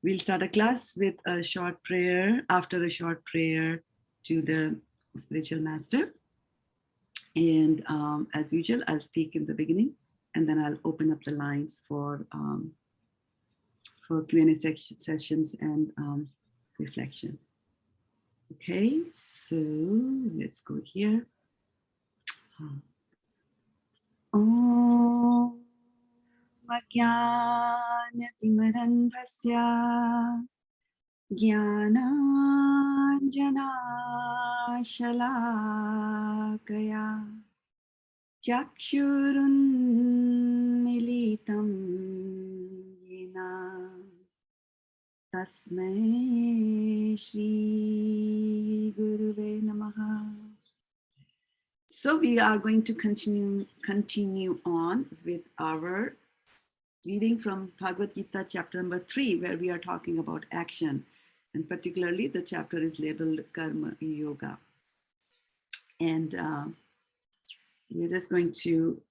We'll start a class with a short prayer, after a short prayer to the spiritual master. And as usual, I'll speak in the beginning, and then I'll open up the lines for Q&A sessions and reflection. Okay, so let's go here. Om Ajnanatimandhasya Jnananjanashalakaya Chakshurunmilitam Yena Tasmai Shri Guruve Namaha. So we are going to continue on with our reading from Bhagavad Gita chapter number 3, where we are talking about action, and particularly the chapter is labeled Karma Yoga. And we're just going to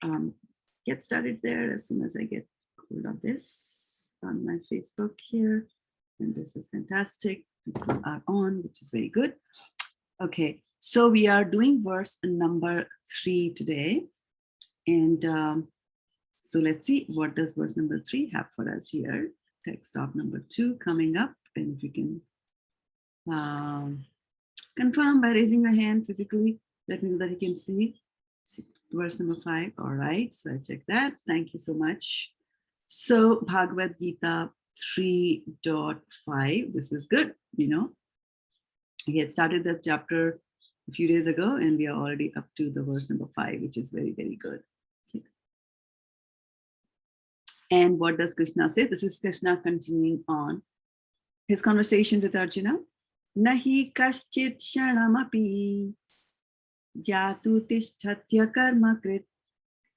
get started there as soon as I get hold of this on my Facebook here. And this is fantastic. People are on, which is very good. Okay, so we are doing verse number 3 today. And so let's see, what does verse number 3 have for us here? Text of number 2 coming up. And if you can confirm by raising your hand physically, let me know that you can see verse number 5. All right, so I check that. Thank you so much. So Bhagavad Gita 3.5, this is good, you know. We had started that chapter a few days ago, and we are already up to the verse number 5, which is very, very good. Okay. And what does Krishna say? This is Krishna continuing on his conversation with Arjuna. Nahi kaschit shanamapi jatu tishthatya karma krit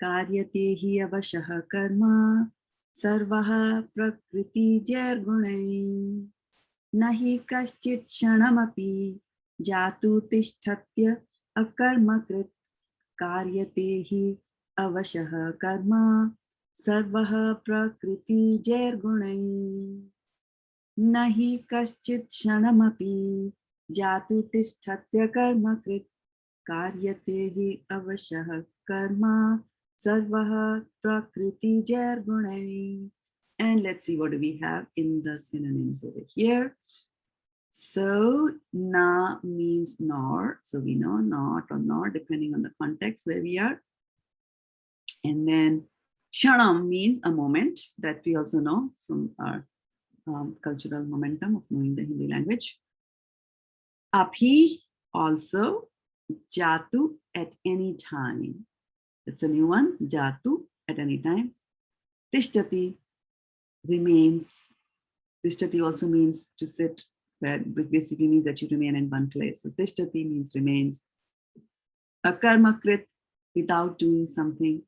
karyate hi avashah karma sarvaha prakriti jargunai. Nahi kaschit shanamapi jatu tishthatya akarmakrit karyate hi avashah karma sarvaha prakriti jargunai. Nahi kaschit shanamapi jatu tishthatya karmakrit karyate hi avashah karma sarvaha prakriti jargunai. And let's see, what do we have in the synonyms over here? So na means nor, so we know not or nor depending on the context where we are. And then shanam means a moment, that we also know from our cultural momentum of knowing the Hindi language. Aphi also, jatu at any time. That's a new one, jatu at any time. Tishtati remains. Tishtati also means to sit, which basically means that you remain in one place. So tishtati means remains. Akarmakrit, without doing something.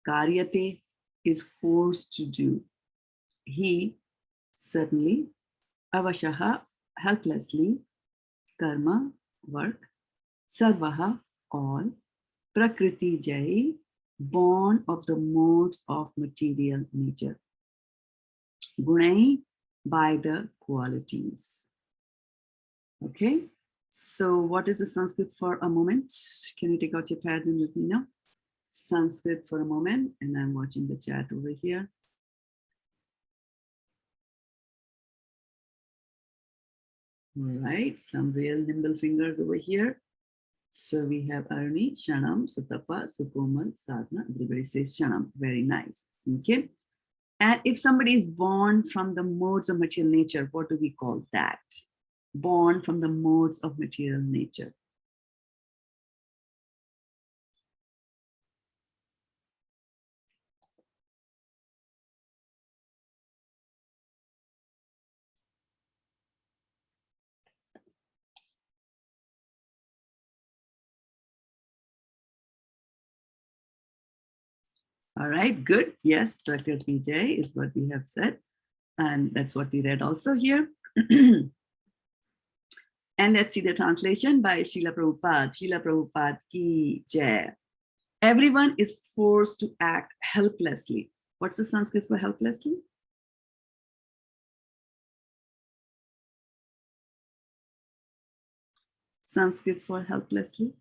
Karyate is forced to do. He certainly, avashaha, helplessly, karma, work, sarvaha, all, prakriti jai, born of the modes of material nature. Gunai, by the qualities. Okay, so what is the Sanskrit for a moment? Can you take out your pads and let me know? Sanskrit for a moment, and I'm watching the chat over here. All right, some real nimble fingers over here. So we have Aruni, Shanam, Sutapa, Sukomal, Sadhana. Everybody says Shanam. Very nice. Okay. And if somebody is born from the modes of material nature, what do we call that? Born from the modes of material nature. All right, good. Yes, Prakriti Jai is what we have said. And that's what we read also here. And let's see the translation by Srila Prabhupada. Srila Prabhupada ki jai. Everyone is forced to act helplessly. What's the Sanskrit for helplessly? Sanskrit for helplessly?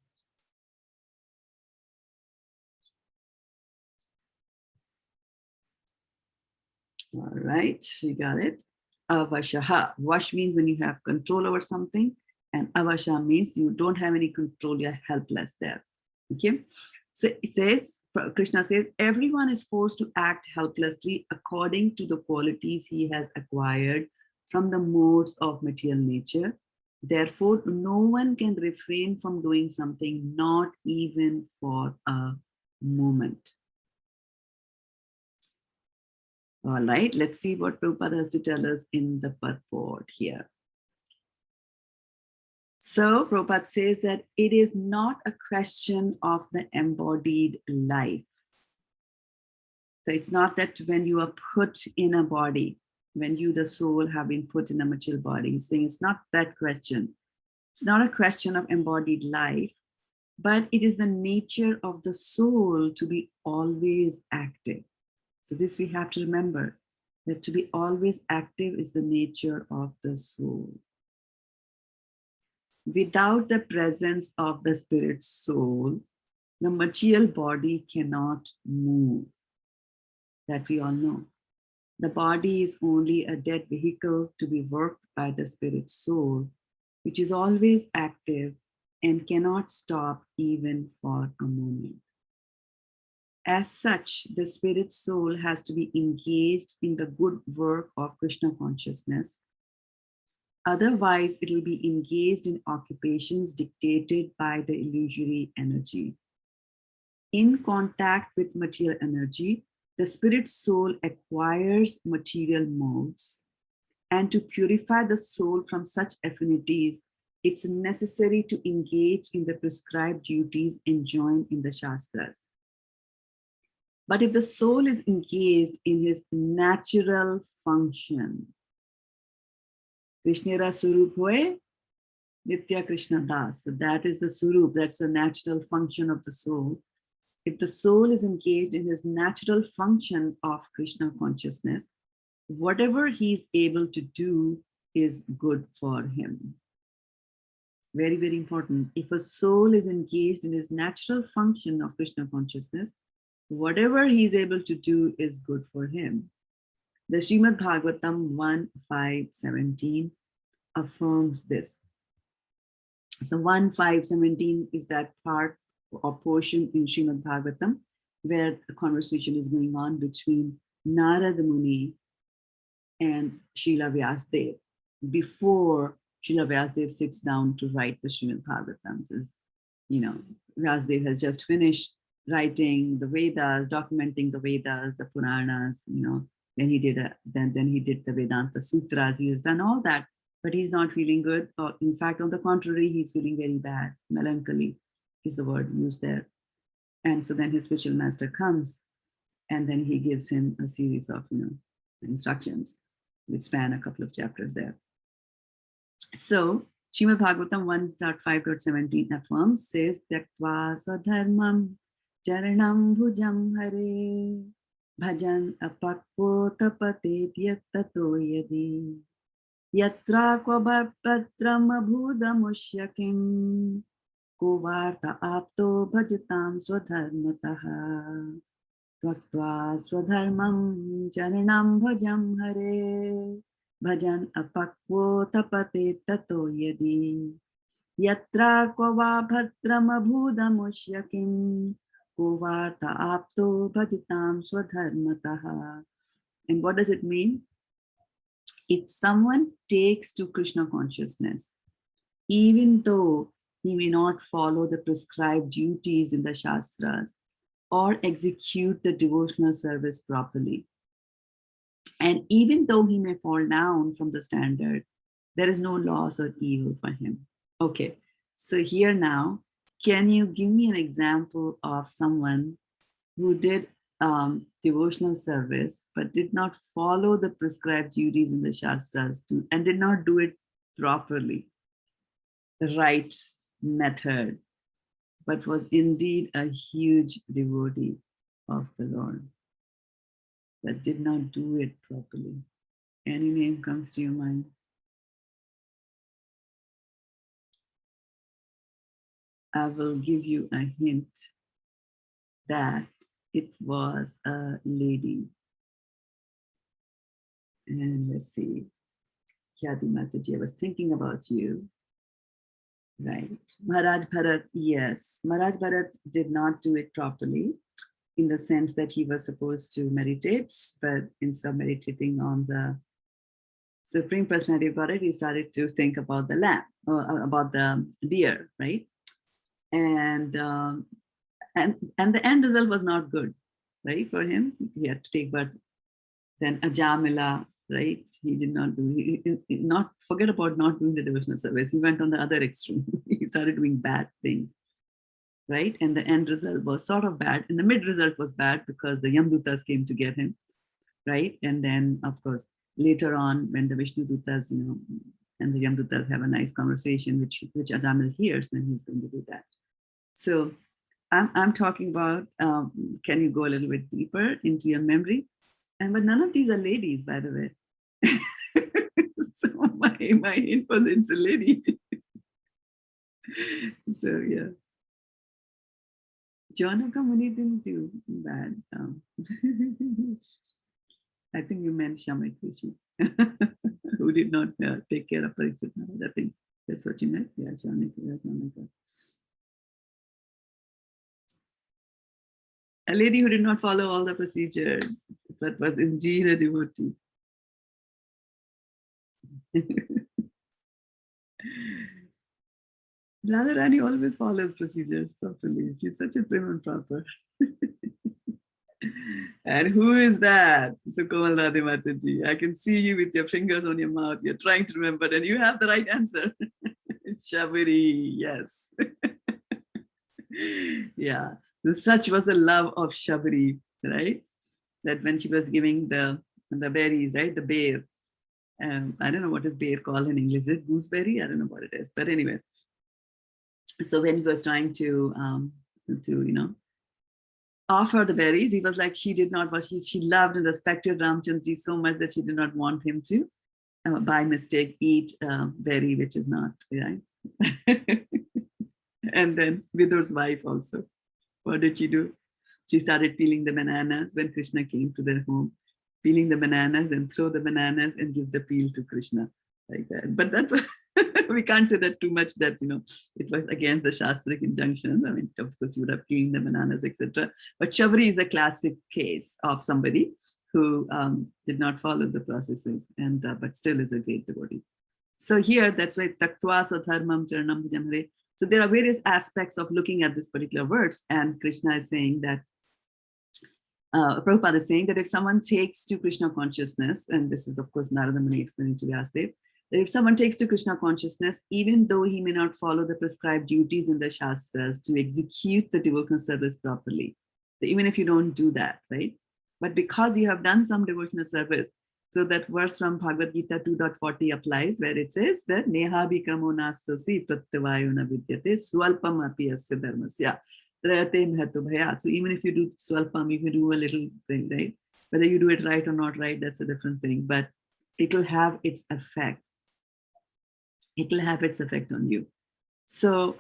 All right, you got it. Avashaha. Vash means when you have control over something, and avasha means you don't have any control, you're helpless there. Okay. So it says, Krishna says, everyone is forced to act helplessly according to the qualities he has acquired from the modes of material nature. Therefore, no one can refrain from doing something, not even for a moment. All right, let's see what Prabhupada has to tell us in the purport here. So Prabhupada says that it is not a question of the embodied life. So it's not that when you are put in a body, when you, the soul, have been put in a material body, he's saying it's not that question. It's not a question of embodied life, but it is the nature of the soul to be always active. So this we have to remember, that to be always active is the nature of the soul. Without the presence of the spirit soul, the material body cannot move. That we all know. The body is only a dead vehicle to be worked by the spirit soul, which is always active and cannot stop even for a moment. As such, the spirit soul has to be engaged in the good work of Krishna consciousness. Otherwise, it will be engaged in occupations dictated by the illusory energy. In contact with material energy, the spirit soul acquires material modes. And to purify the soul from such affinities, it's necessary to engage in the prescribed duties enjoined in the Shastras. But if the soul is engaged in his natural function, Krishnera Surup Hoye, Nitya Krishna Das. So that is the Surup, that's the natural function of the soul. If the soul is engaged in his natural function of Krishna consciousness, whatever he's able to do is good for him. Very, very important. If a soul is engaged in his natural function of Krishna consciousness, whatever he's able to do is good for him. The Srimad Bhagavatam 1.5.17 affirms this. So 1.5.17 is that part or portion in Srimad Bhagavatam where the conversation is going on between Narada Muni and Srila Vyasadeva before Srila Vyasadeva sits down to write the Srimad Bhagavatam. So, Vyasadeva has just finished writing the Vedas, documenting the Vedas, the Puranas, then he did the Vedanta Sutras. He has done all that, but he's not feeling good. Or in fact, on the contrary, he's feeling very bad. Melancholy is the word used there. And so then his spiritual master comes, and then he gives him a series of instructions, which span a couple of chapters there. So Srimad Bhagavatam 1.5.17 affirms, says, Tyaktva swadharmam charanam bhujam hare bhajan apakpo tapate yattato yadi yatra kvabhatram abhudamushyakim kuvarta apto bhajatam swadharmataha tyaktva swadharmam charanam bhujam hare bhajan apakvo tapate tato yadi yatra kvava bhatram abhudamushyakim kuvarta apto bhajitam swadharmataha. And what does it mean? If someone takes to Krishna consciousness, even though he may not follow the prescribed duties in the Shastras or execute the devotional service properly, and even though he may fall down from the standard, there is no loss or evil for him. Okay, so here now, can you give me an example of someone who did devotional service but did not follow the prescribed duties in the Shastras and did not do it properly, the right method, but was indeed a huge devotee of the Lord, but did not do it properly? Any name comes to your mind? I will give you a hint that it was a lady. And let's see. Kyati Mataji, I was thinking about you. Right. Maharaj Bharat, yes. Maharaj Bharat did not do it properly in the sense that he was supposed to meditate, but instead of meditating on the Supreme Personality of Godhead, he started to think about the lamb, or about the deer, right? And the end result was not good, right? For him, he had to take birth. Then Ajamila, right? He did not do, not forget about not doing the devotional service. He went on the other extreme. He started doing bad things, right? And the end result was sort of bad. And the mid result was bad because the Yamdutas came to get him, right? And then, of course, later on, when the Vishnu Dutas, and the Yamdutas have a nice conversation, which Ajamil hears, then he's going to do that. So I'm talking about, can you go a little bit deeper into your memory? But none of these are ladies, by the way. So my hint was it's a lady. So yeah. Janaka Muni didn't do bad. I think you meant Shamit Rishi, who did not take care of Parikshit. I think that's what you meant. Yeah, Janaka. A lady who did not follow all the procedures, but was indeed a devotee. Radharani always follows procedures properly. She's such a prim and proper. And who is that? Sukomal Radhe Mataji. I can see you with your fingers on your mouth. You're trying to remember, and you have the right answer. Shabari, yes. Yeah. Such was the love of Shabari, right? That when she was giving the berries, right? The bear. I don't know what is bear called in English. Is it gooseberry? I don't know what it is. But anyway. So when he was trying to offer the berries, he was like, she did not, but she loved and respected Ramchandra so much that she did not want him to, by mistake, eat berry, which is not, right? And then Vidur's wife also, what did she do? She started peeling the bananas when Krishna came to their home, peeling the bananas and throw the bananas and give the peel to Krishna, like that. But that was, we can't say that too much, that it was against the Shastric injunctions. I mean, of course, you would have cleaned the bananas, etc. But Shabari is a classic case of somebody who did not follow the processes, and but still is a great devotee. So here, that's why taktva swadharmam charanam bhajamhare. So there are various aspects of looking at this particular verse, and Krishna is saying that, Prabhupada is saying that if someone takes to Krishna consciousness, and this is of course Narada Muni explaining to Vyasadeva, that if someone takes to Krishna consciousness, even though he may not follow the prescribed duties in the Shastras to execute the devotional service properly, so even if you don't do that, right? But because you have done some devotional service, so that verse from Bhagavad Gita 2.40 applies, where it says that Neha bhikramo nastasi pratyavayona vidyate swalpam api asya dharmasya trayate mhato bhayat. So even if you do swalpam, if you do a little thing, right? Whether you do it right or not right, that's a different thing, but it will have its effect. It will have its effect on you. So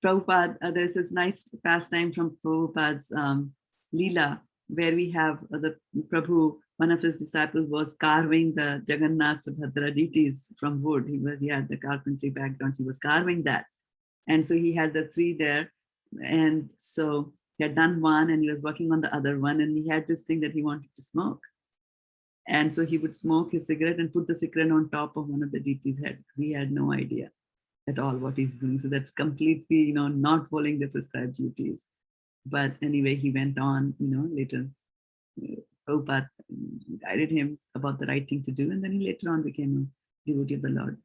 Prabhupada, there's this nice pastime from Prabhupada's Leela, where we have the Prabhu, one of his disciples was carving the Jagannath Subhadra deities from wood. He had the carpentry background, so he was carving that. And so he had the three there. And so he had done one and he was working on the other one, and he had this thing that he wanted to smoke. And so he would smoke his cigarette and put the cigarette on top of one of the deities' head, because he had no idea at all what he's doing. So that's completely, not following the prescribed duties. But anyway, he went on, later, Prabhupada guided him about the right thing to do. And then he later on became a devotee of the Lord,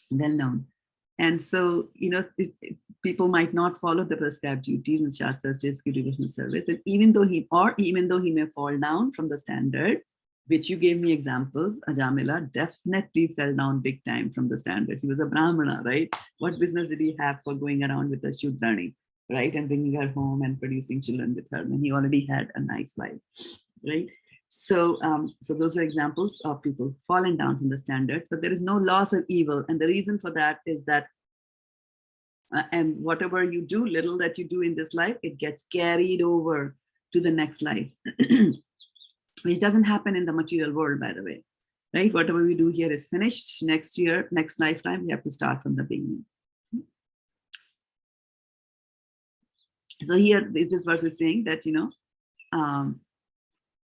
well known. And so, people might not follow the prescribed duties in Shastras to execute devotional service. And even though he may fall down from the standard, which you gave me examples, Ajamila definitely fell down big time from the standards. He was a Brahmana, right? What business did he have for going around with a Shudrani, right? And bringing her home and producing children with her when he already had a nice wife, right? So, so those were examples of people falling down from the standards, but there is no loss of evil. And the reason for that is that And whatever you do, little that you do in this life, it gets carried over to the next life, which doesn't happen in the material world, by the way, right? Whatever we do here is finished. Next year, next lifetime, we have to start from the beginning. So here, this verse is saying that,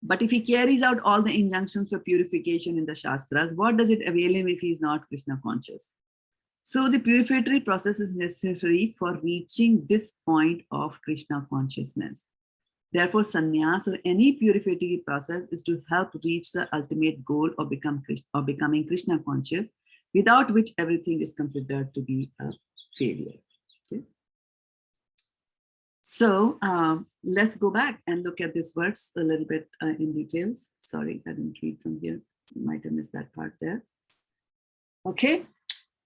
but if he carries out all the injunctions for purification in the Shastras, what does it avail him if he is not Krishna conscious? So the purificatory process is necessary for reaching this point of Krishna consciousness. Therefore, sannyas or any purificatory process is to help reach the ultimate goal of becoming Krishna conscious, without which everything is considered to be a failure. Okay? So let's go back and look at this verse a little bit in details. Sorry, I didn't read from here. You might have missed that part there. Okay,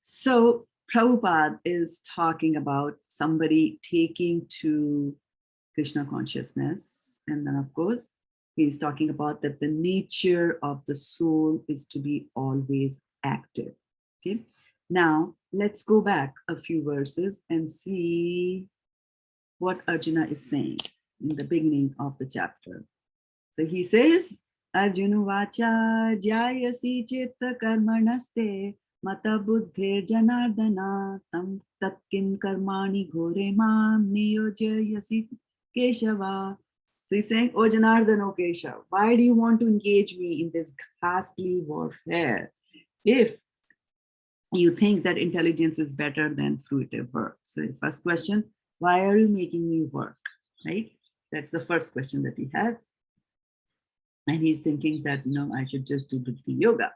so Prabhupada is talking about somebody taking to Krishna consciousness. And then, of course, he's talking about that the nature of the soul is to be always active. Okay, now let's go back a few verses and see what Arjuna is saying in the beginning of the chapter. So he says, Arjuna vacha jayasi chitta karmanaste mata buddhir janardana tam tatkim karmani ghore mam niyojayasi Keshava. So he's saying, oh Janardana, oh Keshav, why do you want to engage me in this ghastly warfare if you think that intelligence is better than fruitive work? So the first question, why are you making me work, right? That's the first question that he has. And he's thinking that, I should just do Bhuti Yoga.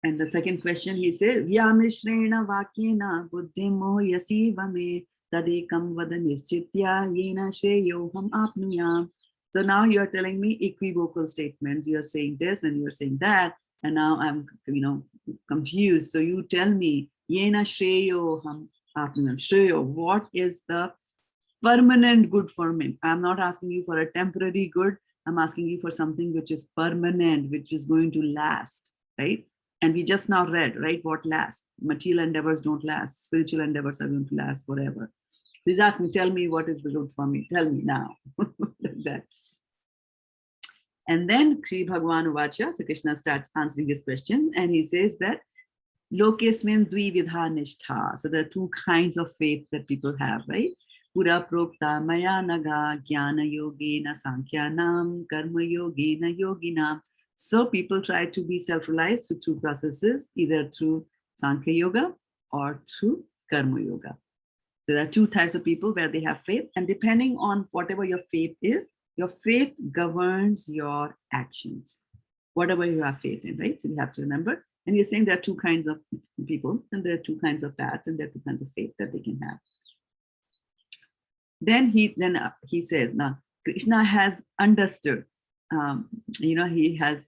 And the second question, he says, Vyamishrena vakyena buddhim mohyasi vame tadekam vada nischitya yena shreyoham apnuyam. So now you're telling me equivocal statements. You're saying this and you're saying that. And now I'm, confused. So you tell me, yena shreyoham apnuyam. Shreyo, what is the permanent good for me? I'm not asking you for a temporary good. I'm asking you for something which is permanent, which is going to last, right? And we just now read, right, what lasts. Material endeavors don't last. Spiritual endeavors are going to last forever. So he's asking, tell me what is good for me. Tell me now. Like that. And then Sri Bhagavan Uvacha, so Krishna starts answering this question. And he says that, Lokesmin dvi vidha nishtha. So there are two kinds of faith that people have, right? Pura prokta maya naga jnana yogena sankhyanam karma yogena yoginam. So people try to be self-realized through two processes, either through Sankhya Yoga or through Karma Yoga. There are two types of people where they have faith, and depending on whatever your faith is, your faith governs your actions, whatever you have faith in, right? So you have to remember. And he's saying there are two kinds of people, and there are two kinds of paths, and there are two kinds of faith that they can have. Then he says, now Krishna has understood. He has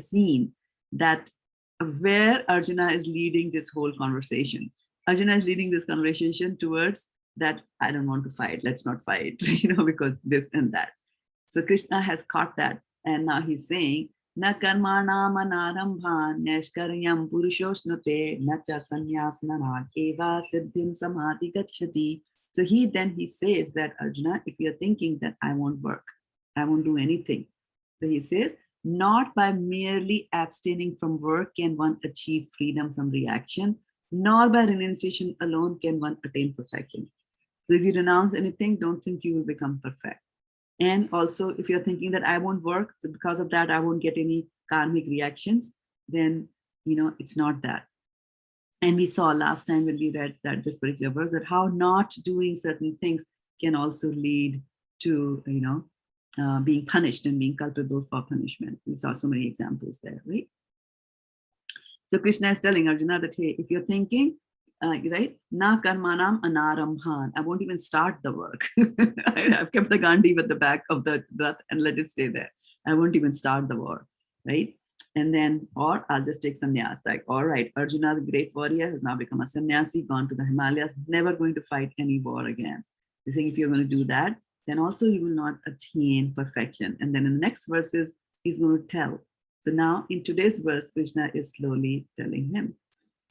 seen that where Arjuna is leading this whole conversation. Arjuna is leading this conversation towards that, I don't want to fight, let's not fight, because this and that. So Krishna has caught that, and now he's saying, na karmanam anarambhan nashkaryam purushosnute na cha sannyasnana eva siddhim samadhi gacchati. So he says that, Arjuna, if you're thinking that I won't work, I won't do anything. So he says, not by merely abstaining from work can one achieve freedom from reaction, nor by renunciation alone can one attain perfection. So if you renounce anything, don't think you will become perfect. And also, if you're thinking that I won't work, because of that, I won't get any karmic reactions, then, it's not that. And we saw last time when we read that this particular verse, that how not doing certain things can also lead to, being punished and being culpable for punishment. We saw so many examples there, right? So Krishna is telling Arjuna that, hey, if you're thinking, right, na karmanam anarambhan, I won't even start the work. I've kept the Gandhi at the back of the rath and let it stay there. I won't even start the war, right? And then, or I'll just take sannyas, like, all right, Arjuna, the great warrior, has now become a sannyasi, gone to the Himalayas, never going to fight any war again. He's saying if you're going to do that, then also you will not attain perfection. And then in the next verses, he's going to tell. So now in today's verse, Krishna is slowly telling him.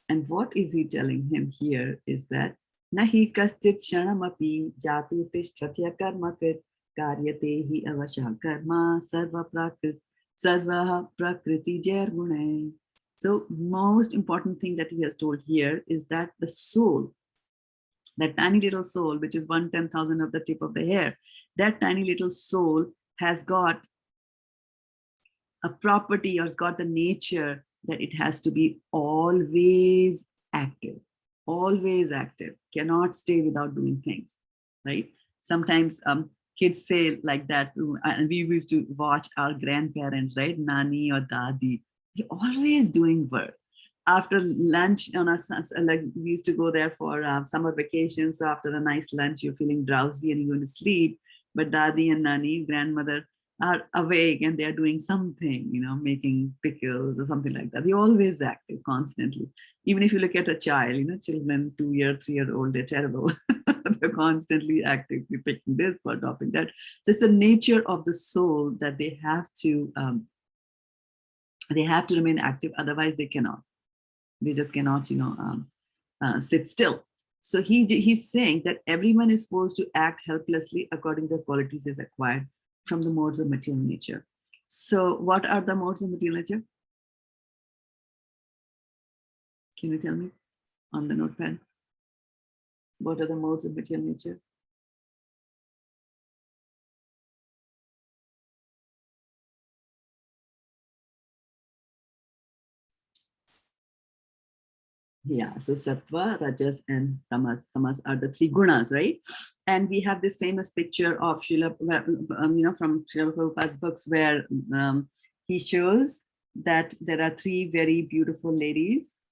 And what is he telling him here is that Nahi kaschit shanamapi jatu tishtatya karma krit karyate hi avasha karma sarva prakriti jair gune. So most important thing that he has told here is that the soul, that tiny little soul, which is 1/10,000 of the tip of the hair, that tiny little soul has got a property or it's got the nature that it has to be always active, cannot stay without doing things, right? Sometimes kids say like that, and we used to watch our grandparents, right? Nani or Dadi, they're always doing work. After lunch, on a, like we used to go there for summer vacations. So after a nice lunch, you're feeling drowsy and you're going to sleep. But Dadi and Nani, grandmother, are awake and they're doing something, making pickles or something like that. They're always active, constantly. Even if you look at a child, children, 2-year, 3-year-old, they're terrible. They're constantly active, picking this, dropping that. So it's the nature of the soul that they have to remain active. Otherwise, they cannot. They just cannot, sit still. So he's saying that everyone is forced to act helplessly according to the qualities is acquired from the modes of material nature. So what are the modes of material nature? Can you tell me on the notepad? What are the modes of material nature? Yeah, so sattva, rajas, and tamas. Tamas are the three gunas, right? And we have this famous picture of Srila, from Srila Prabhupada's books, where he shows that there are three very beautiful ladies,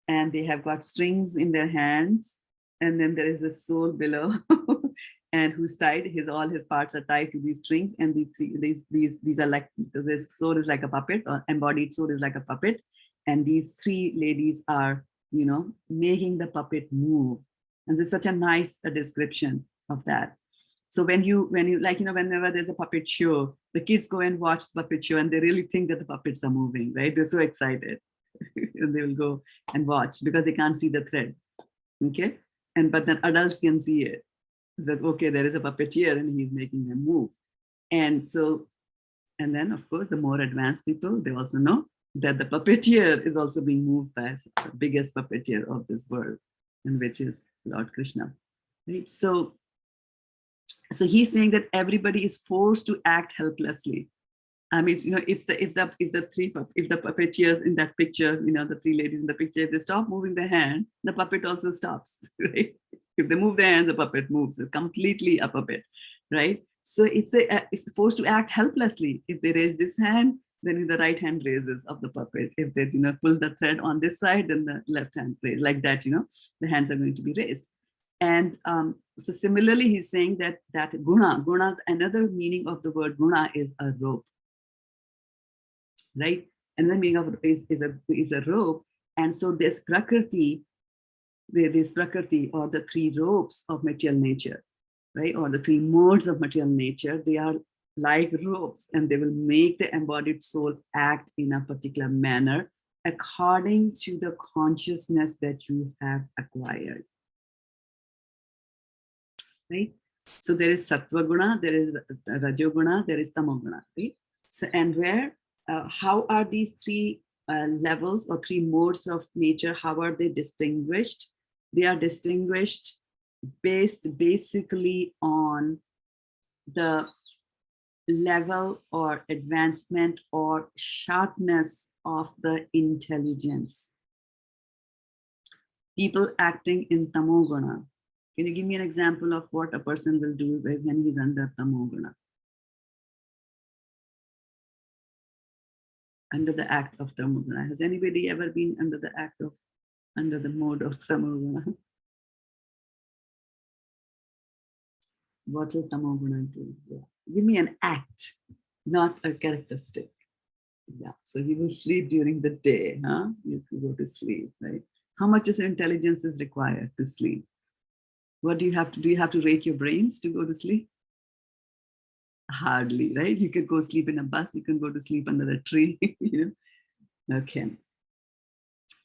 and they have got strings in their hands, and then there is a soul below, and who's tied. All his parts are tied to these strings, and these are like, this soul is like a puppet, or embodied soul is like a puppet, and these three ladies are, making the puppet move. And there's such a nice description of that. So when you like, whenever there's a puppet show, the kids go and watch the puppet show and they really think that the puppets are moving, right? They're so excited. And they will go and watch because they can't see the thread. Okay. But then adults can see it. That, okay, there is a puppeteer and he's making them move. And then of course, the more advanced people, they also know that the puppeteer is also being moved by the biggest puppeteer of this world, and which is Lord Krishna. Right? So he's saying that everybody is forced to act helplessly. I mean, if the puppeteers in that picture, the three ladies in the picture, if they stop moving their hand, the puppet also stops, right? If they move their hand, the puppet moves. It's completely a puppet, right? So it's forced to act helplessly. If they raise this hand, then the right hand raises of the puppet. If they pull the thread on this side, then the left hand raises. Like that, the hands are going to be raised. And so similarly, he's saying that guna, another meaning of the word guna is a rope. Right? And the meaning of it is a rope. And so this prakriti, or the three ropes of material nature, right? Or the three modes of material nature, they are like ropes, and they will make the embodied soul act in a particular manner according to the consciousness that you have acquired. Right? So there is sattva guna, there is rajoguna, there is tamoguna, right? So, and how are these three levels or three modes of nature, how are they distinguished? They are distinguished based basically on the level or advancement or sharpness of the intelligence. People acting in tamoguna. Can you give me an example of what a person will do when he's under tamoguna? Under the act of tamoguna. Has anybody ever been under the mode of tamoguna? What will tamoguna do? Yeah. Give me an act, not a characteristic. Yeah. So you will sleep during the day, huh? You go to sleep, right? How much intelligence is required to sleep? What do you have to do? You have to rake your brains to go to sleep? Hardly, right? You could go sleep in a bus, you can go to sleep under a tree, Okay.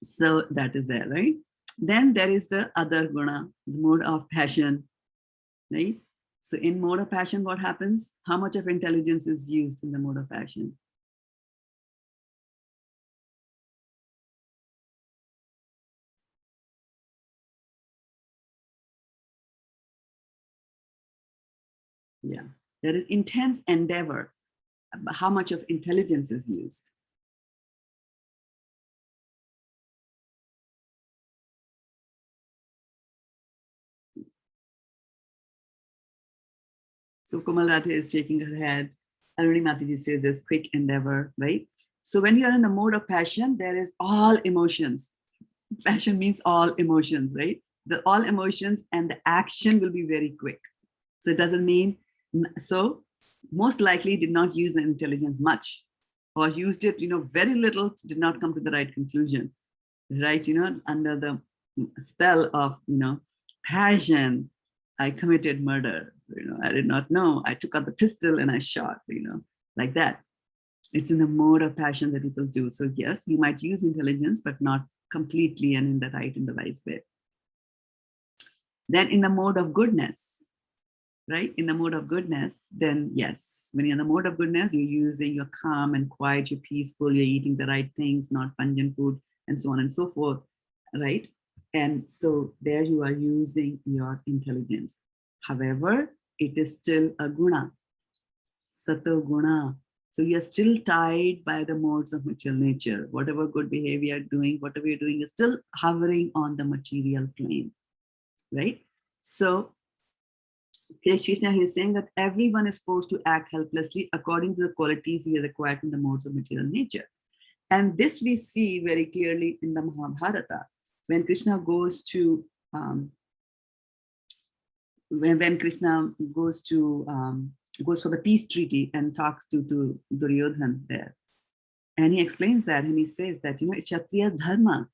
So that is there, right? Then there is the other guna, the mode of passion, right? So in mode of passion, what happens? How much of intelligence is used in the mode of passion? Yeah, there is intense endeavor. How much of intelligence is used? So Komal Radhe is shaking her head. Aruni Mataji says there's quick endeavor, right? So when you are in the mode of passion, there is all emotions. Passion means all emotions, right? The all emotions and the action will be very quick. So it doesn't mean, so most likely did not use the intelligence much, or used it, very little, did not come to the right conclusion, right? Under the spell of, passion, I committed murder. I did not know. I took out the pistol and I shot, like that. It's in the mode of passion that people do. So yes, you might use intelligence, but not completely and in the right and the wise way. Then in the mode of goodness, right? In the mode of goodness, then yes, when you're in the mode of goodness, you're calm and quiet, you're peaceful, you're eating the right things, not pungent food, and so on and so forth, right? And so there you are using your intelligence. However, it is still a guna, sato guna. So you're still tied by the modes of material nature. Whatever good behavior you're doing, whatever you're doing is still hovering on the material plane, right? So Krishna is saying that everyone is forced to act helplessly according to the qualities he has acquired from the modes of material nature. And this we see very clearly in the Mahabharata, when Krishna goes to, when Krishna goes for the peace treaty and talks to Duryodhan there. And he explains that, and he says that, Kshatriya dharma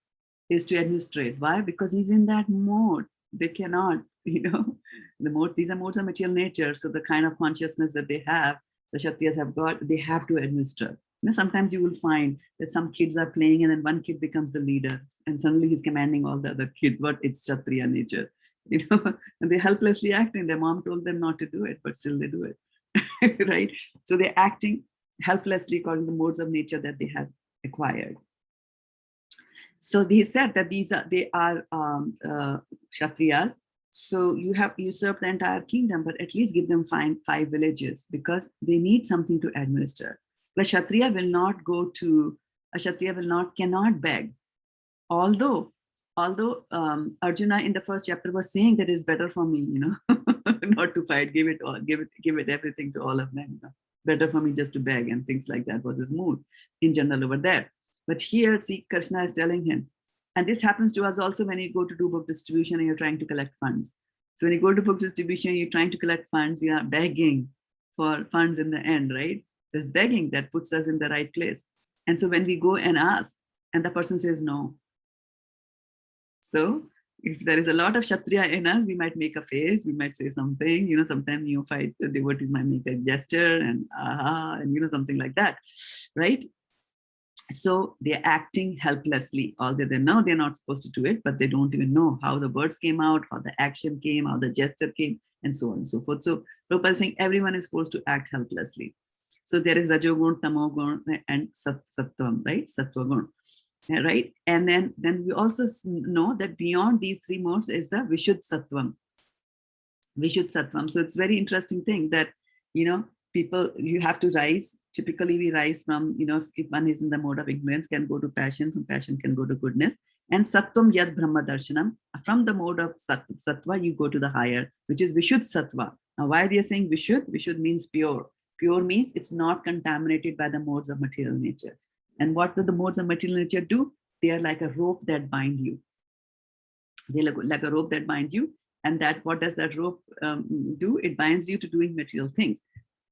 is to administrate. Why? Because he's in that mode. They cannot, these are modes of material nature. So the kind of consciousness that they have, the Kshatriyas have got, they have to administer. Sometimes you will find that some kids are playing and then one kid becomes the leader and suddenly he's commanding all the other kids, but it's Kshatriya nature, and they're helplessly acting. Their mom told them not to do it, but still they do it, right? So they're acting helplessly according to the modes of nature that they have acquired. So he said that they are Kshatriyas. So you have usurped the entire kingdom, but at least give them five villages because they need something to administer. The Kshatriya will not cannot beg. Although Arjuna in the first chapter was saying that it's better for me, not to fight, give it everything to all of them. Better for me just to beg and things like that was his mood in general over there. But here, see, Krishna is telling him, and this happens to us also when you go to do book distribution and you're trying to collect funds. So when you go to book distribution, you're trying to collect funds, you are begging for funds in the end, right? There's begging that puts us in the right place. And so when we go and ask, and the person says no. So if there is a lot of Kshatriya in us, we might make a face, we might say something, sometimes fight, the devotees might make a gesture and aha, and something like that, right? So they're acting helplessly, although they know they're not supposed to do it, but they don't even know how the words came out, how the action came, how the gesture came, and so on and so forth. So Prabhupada is saying everyone is forced to act helplessly. So there is Rajogun, Tamogun, and Sattvam, right? Sattvagun, right? And then we also know that beyond these three modes is the Vishuddha Sattvam. Vishuddha Sattvam. So it's very interesting thing that, people, you have to rise. Typically, we rise from, if one is in the mode of ignorance, can go to passion, from passion can go to goodness. And Sattvam Yad Brahma Darshanam, from the mode of Sattva, you go to the higher, which is Vishuddha Sattva. Now, why they are saying Vishuddha? Vishuddha means pure. Pure means it's not contaminated by the modes of material nature. And what do the modes of material nature do? They are like a rope that bind you. They look like a rope that binds you. And what does that rope do? It binds you to doing material things.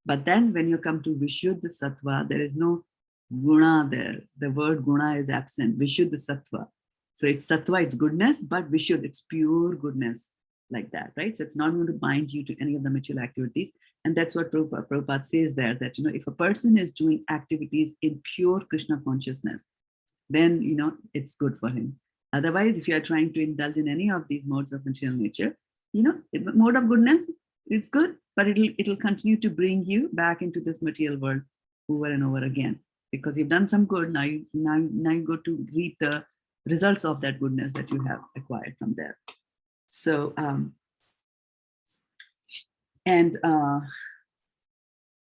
But then when you come to Vishuddha Sattva, there is no guna there. The word guna is absent. Vishuddha Sattva. So it's Sattva, it's goodness, but Vishuddha, it's pure goodness, like that, right? So it's not going to bind you to any of the material activities. And that's what Prabhupada says there, that, if a person is doing activities in pure Krishna consciousness, then, it's good for him. Otherwise, if you are trying to indulge in any of these modes of material nature, mode of goodness, it's good, but it'll continue to bring you back into this material world over and over again, because you've done some good. Now you go to reap the results of that goodness that you have acquired from there. So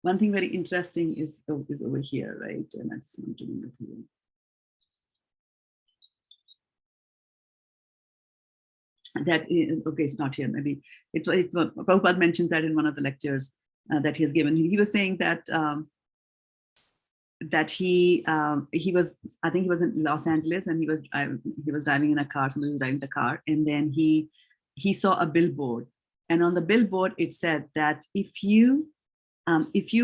one thing very interesting is over here, right? And I just want to bring it here. That is, okay, it's not here. Maybe Prabhupada mentions that in one of the lectures that he has given. He was saying that he was, I think he was in Los Angeles, and he was driving in a car. Somebody was driving the car, and then he saw a billboard, and on the billboard it said that if you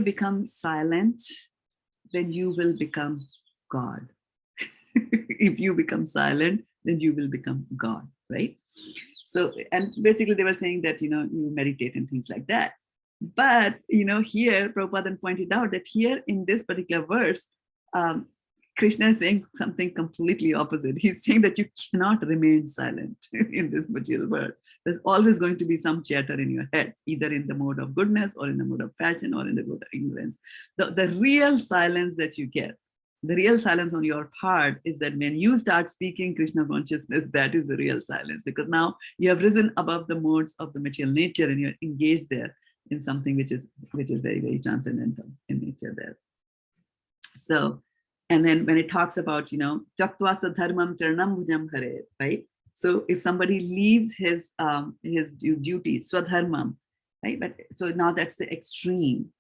become silent, then you will become God. If you become silent, then you will become God, right? So, and basically they were saying that, you meditate and things like that. But, here Prabhupada pointed out that here in this particular verse, Krishna is saying something completely opposite. He's saying that you cannot remain silent in this material world. There's always going to be some chatter in your head, either in the mode of goodness or in the mode of passion or in the mode of ignorance. The real silence that you get, the real silence on your part, is that when you start speaking Krishna consciousness, that is the real silence, because now you have risen above the modes of the material nature and you're engaged there in something which is very, very transcendental in nature there. So, and then when it talks about, tyaktva sadharmam charanam bhujam hare, right? So if somebody leaves his duties, swadharmam, right? But so now that's the extreme.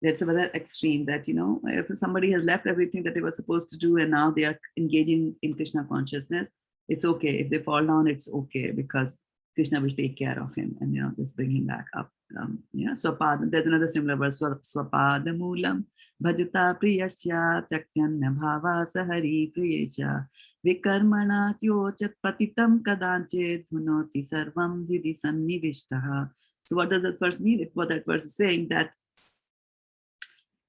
That's another extreme, that, if somebody has left everything that they were supposed to do and now they are engaging in Krishna consciousness, it's okay. If they fall down, it's okay, because Krishna will take care of him and, just bring him back up. Swapada, there's another similar verse, Swapada Moolam, Bhajata Priyasya, Tyaktyanya Bhava Sahari Priyasya, Vikarmana Tyochat Patitam Kadanche, Dhunoti Sarvam Vidhi Sannivishtaha. So what does this verse mean? What that verse is saying, that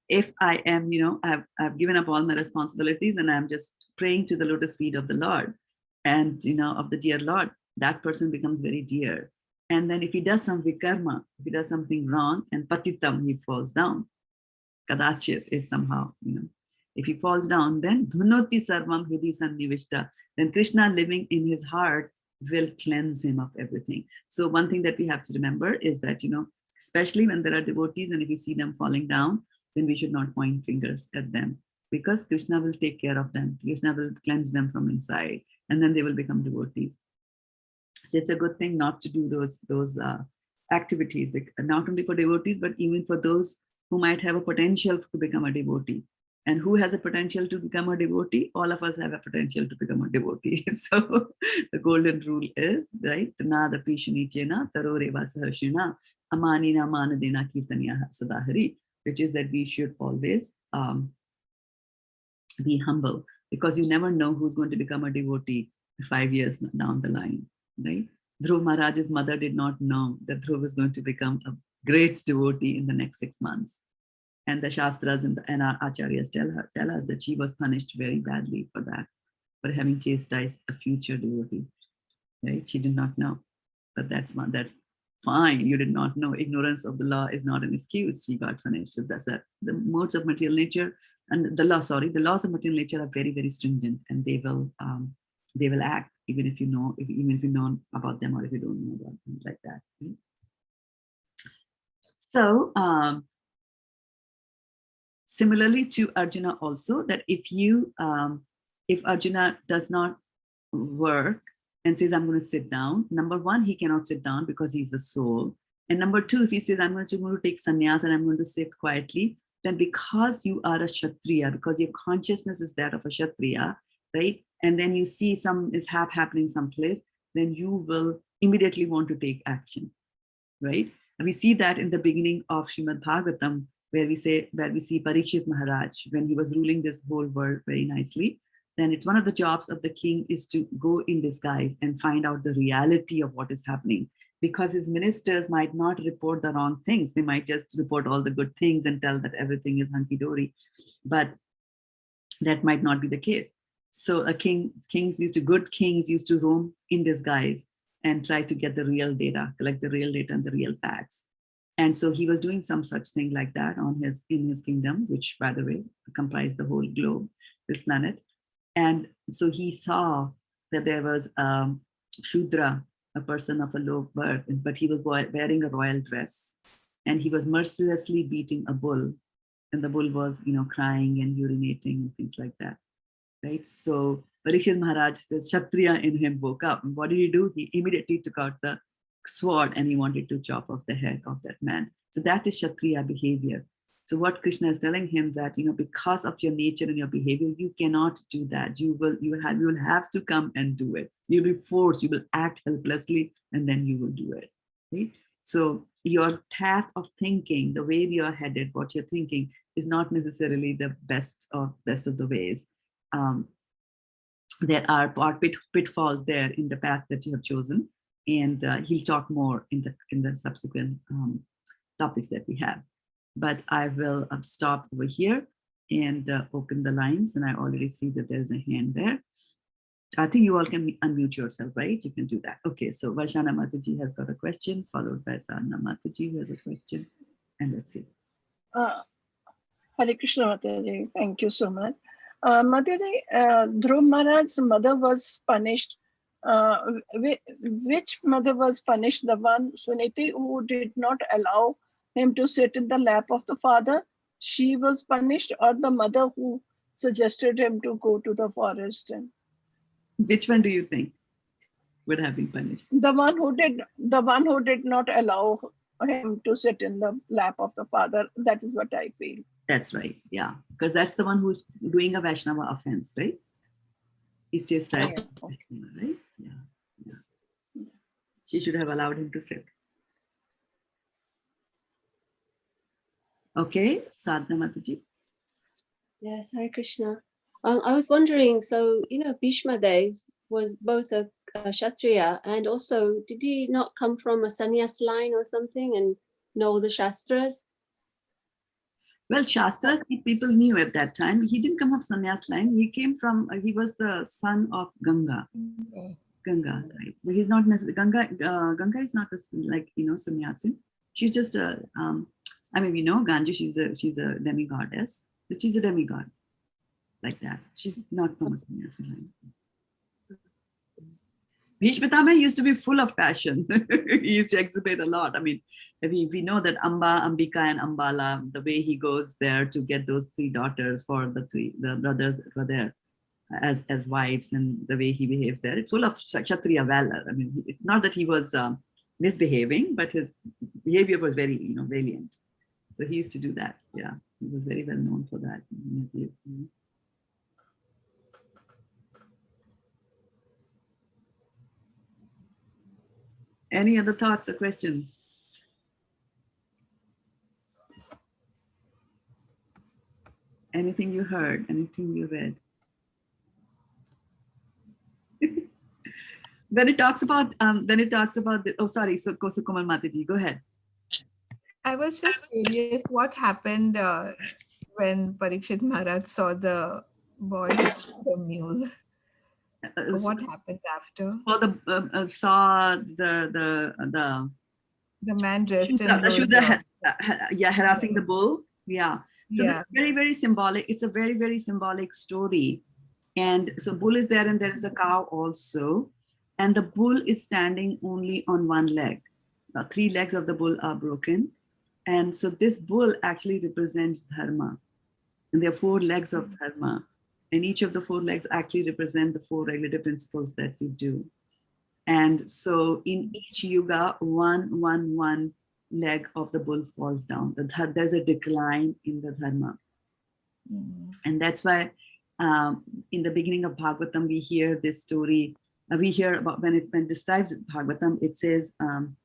if I am, I've given up all my responsibilities and I'm just praying to the lotus feet of the Lord and, of the dear Lord, that person becomes very dear. And then if he does some vikarma, if he does something wrong, and patitam, he falls down. Kadachit, if somehow, if he falls down, then dhunoti sarvam hridhi sannivishta, then Krishna living in his heart will cleanse him of everything. So one thing that we have to remember is that, especially when there are devotees and if you see them falling down, then we should not point fingers at them, because Krishna will take care of them. Krishna will cleanse them from inside, and then they will become devotees. So it's a good thing not to do those activities, not only for devotees, but even for those who might have a potential to become a devotee. And who has a potential to become a devotee? All of us have a potential to become a devotee. So the golden rule is, right? Tanada pishanichena taroreva saharshina amanina manadena kirtaniya sadahari, which is that we should always be humble, because you never know who's going to become a devotee 5 years down the line, right? Dhruv Maharaj's mother did not know that Dhruv was going to become a great devotee in the next 6 months. And the Shastras and our Acharyas tell us that she was punished very badly for that, for having chastised a future devotee, right? She did not know, but that's fine. You did not know. Ignorance of the law is not an excuse. She got punished. So that's that. The modes of material nature and the laws of material nature are very, very stringent, and they will act even if you know about them or if you don't know about them, like that. Right? So similarly to Arjuna also, that if Arjuna does not work and says, I'm going to sit down, number one, he cannot sit down because he's the soul. And number two, if he says, I'm going to take sannyas and I'm going to sit quietly, then because you are a Kshatriya, because your consciousness is that of a Kshatriya, right? And then you see some mishap happening someplace, then you will immediately want to take action, right? And we see that in the beginning of Srimad Bhagavatam, where we see Parikshit Maharaj, when he was ruling this whole world very nicely, then it's one of the jobs of the king is to go in disguise and find out the reality of what is happening, because his ministers might not report the wrong things. They might just report all the good things and tell that everything is hunky-dory, but that might not be the case. So good kings used to roam in disguise and try to get the real data, collect the real data and the real facts. And so he was doing some such thing like that in his kingdom, which, by the way, comprised the whole globe, this planet. And so he saw that there was Shudra, a person of a low birth, but he was wearing a royal dress, and he was mercilessly beating a bull, and the bull was, crying and urinating and things like that, right? So Parikshit Maharaj, the Kshatriya in him, woke up. And what did he do? He immediately took out the sword and he wanted to chop off the head of that man. So that is Kshatriya behavior. So what Krishna is telling him that, because of your nature and your behavior, you cannot do that. You will have to come and do it. You'll be forced, you will act helplessly, and then you will do it, right? So your path of thinking, the way you're headed, what you're thinking, is not necessarily the best of the ways. There are pitfalls there in the path that you have chosen, and he'll talk more in the subsequent topics that we have. But I will stop over here and open the lines, and I already see that there's a hand there. I think you all can unmute yourself, right? You can do that. Okay, so Varshana Mataji has got a question, followed by Sadhana Mataji, who has a question, and that's it. Hare Krishna, Mataji. Thank you so much. Mataji, Dhruv Maharaj's mother was punished. Which mother was punished? The one, Suniti, who did not allow him to sit in the lap of the father? She was punished, or the mother who suggested him to go to the forest? Which one do you think would have been punished? The one who did not allow him to sit in the lap of the father. That is what I feel. That's right. Yeah, because that's the one who's doing a Vaishnava offense, right? He's just right? Yeah. She should have allowed him to sit. Okay, Sadhana Mataji. Yes, Hare Krishna. I was wondering, so, Bhishma Dev was both a Kshatriya, and also, did he not come from a sannyas line or something and know the Shastras? Well, Shastras, people knew at that time. He didn't come from sannyas line. He was the son of Ganga. Ganga, right? But he's not necessarily, Ganga is not sannyasi. She's just Ganju, she's a demigoddess, but she's a demigod. Like that. She's not from a sannyasi line. Bhishmatama used to be full of passion. He used to exhibit a lot. I mean, we know that Amba, Ambika, and Ambala, the way he goes there to get those 3 daughters for the brothers that were there as wives, and the way he behaves there, it's full of Kshatriya valor. I mean, not that he was misbehaving, but his behavior was very, valiant. So he used to do that. Yeah, he was very well known for that. Any other thoughts or questions? Anything you heard? Anything you read? When it talks about so Kosukumal Mataji, go ahead. I was just curious what happened when Parikshit Maharaj saw the boy with the mule. What happens after? Saw the man dressed in those, harassing the bull. Yeah. So this is very, very symbolic. It's a very, very symbolic story. And so bull is there, and there is a cow also. And the bull is standing only on one leg. The 3 legs of the bull are broken. And so this bull actually represents dharma. And there are 4 legs of dharma. And each of the 4 legs actually represent the 4 regulative principles that we do. And so in each yuga, one leg of the bull falls down. There's a decline in the dharma. And that's why in the beginning of Bhagavatam, we hear this story. We hear about when it describes Bhagavatam, it says,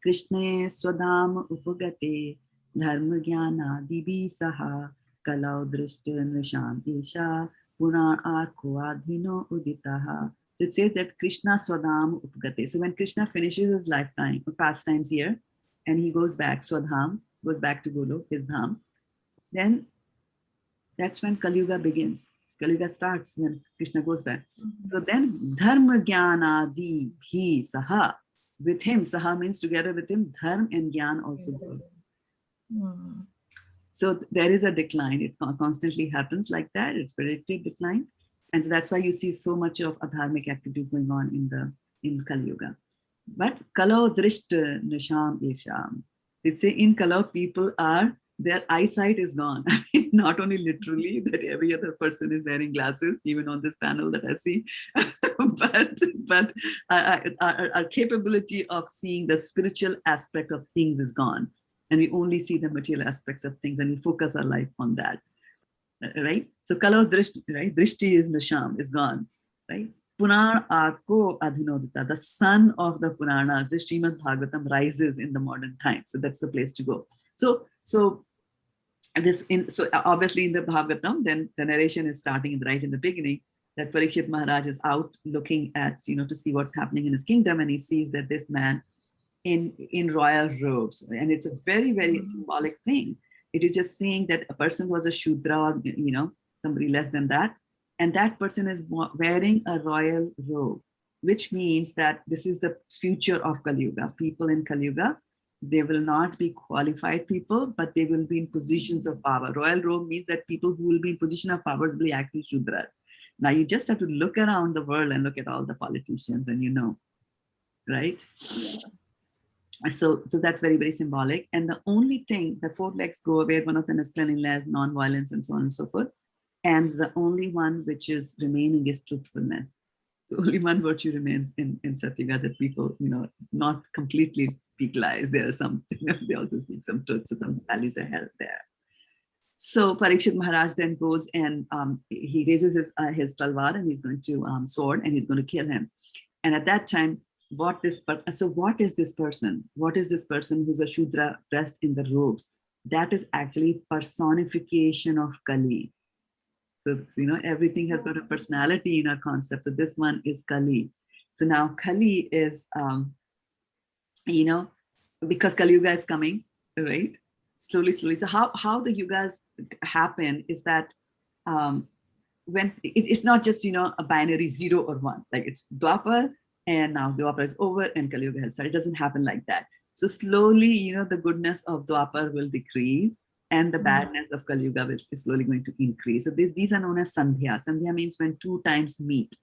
Krishna swadam upagate dharma jnana dibi saha kalau drishta nisham isha puran arko adhino uditaha. So it says that Krishna swadam upagate. So when Krishna finishes his lifetime, pastimes here, and he goes back, Swadham, goes back to Golok, his dham, then that's when Kali Yuga begins. Kali Yuga starts when Krishna goes back. So then dharma jnanadi bhi saha. With him, saha means together with him, dharma and jnana also go. So there is a decline. It constantly happens like that. It's predicted decline. And so that's why you see so much of adharmic activities going on in Kali Yuga. But kalo drishta nisham isham. So it's say in kalo people are, their eyesight is gone. I mean, not only literally that every other person is wearing glasses, even on this panel that I see, but our capability of seeing the spiritual aspect of things is gone. And we only see the material aspects of things and we focus our life on that, right? So kalo drishti, right? Drishti is nisham, is gone, right? Punar Arko Adhinodita, the son of the Puranas, the Srimad Bhagavatam rises in the modern time. So that's the place to go. So obviously in the Bhagavatam, then the narration is starting right in the beginning, that Parikshit Maharaj is out looking at, to see what's happening in his kingdom, and he sees that this man in royal robes, and it's a very, very symbolic thing. It is just saying that a person was a Shudra, somebody less than that, and that person is wearing a royal robe, which means that this is the future of Kali Yuga. People in Kali Yuga, they will not be qualified people, but they will be in positions of power. Royal robe means that people who will be in position of power will be actually Shudras. Now you just have to look around the world and look at all the politicians, and right? Yeah. So that's very, very symbolic. And the only thing, the 4 legs go away. One of them is cleanliness, non-violence, and so on and so forth. And the only one which is remaining is truthfulness. The only one virtue remains in Satyuga, that people, not completely speak lies. There are some, they also speak some truth, so some values are held there. So Parikshit Maharaj then goes and he raises his talwar, and he's going to sword, and he's going to kill him. And at that time, what is this person? What is this person who's a Shudra dressed in the robes? That is actually personification of Kali. So, everything has got a personality in our concept. So this one is Kali. So now Kali is, because Kali Yuga is coming, right? Slowly. So how the yugas happen is that when it's not just, a binary 0 or 1, like it's Dwapar, and now Dwapar is over and Kali Yuga has started. It doesn't happen like that. So slowly, the goodness of Dwapar will decrease, and the badness of Kali Yuga is slowly going to increase. So these are known as Sandhya. Sandhya means when 2 times meet,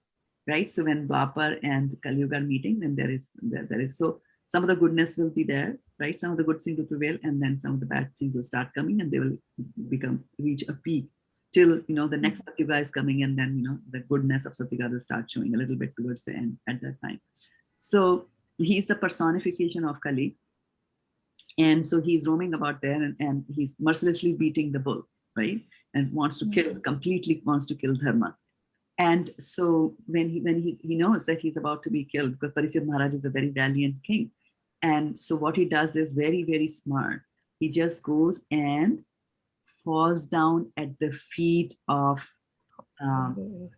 right? So when Dwapar and Kali Yuga are meeting, then there is. So some of the goodness will be there, right? Some of the good things will prevail, and then some of the bad things will start coming, and they will reach a peak till, the next Satyuga is coming, and then, the goodness of Satyuga will start showing a little bit towards the end at that time. So he's the personification of Kali. And so he's roaming about there, and he's mercilessly beating the bull, right? And completely wants to kill Dharma. And so when he knows that he's about to be killed, because Parikshit Maharaj is a very valiant king. And so what he does is very, very smart. He just goes and falls down at the feet of King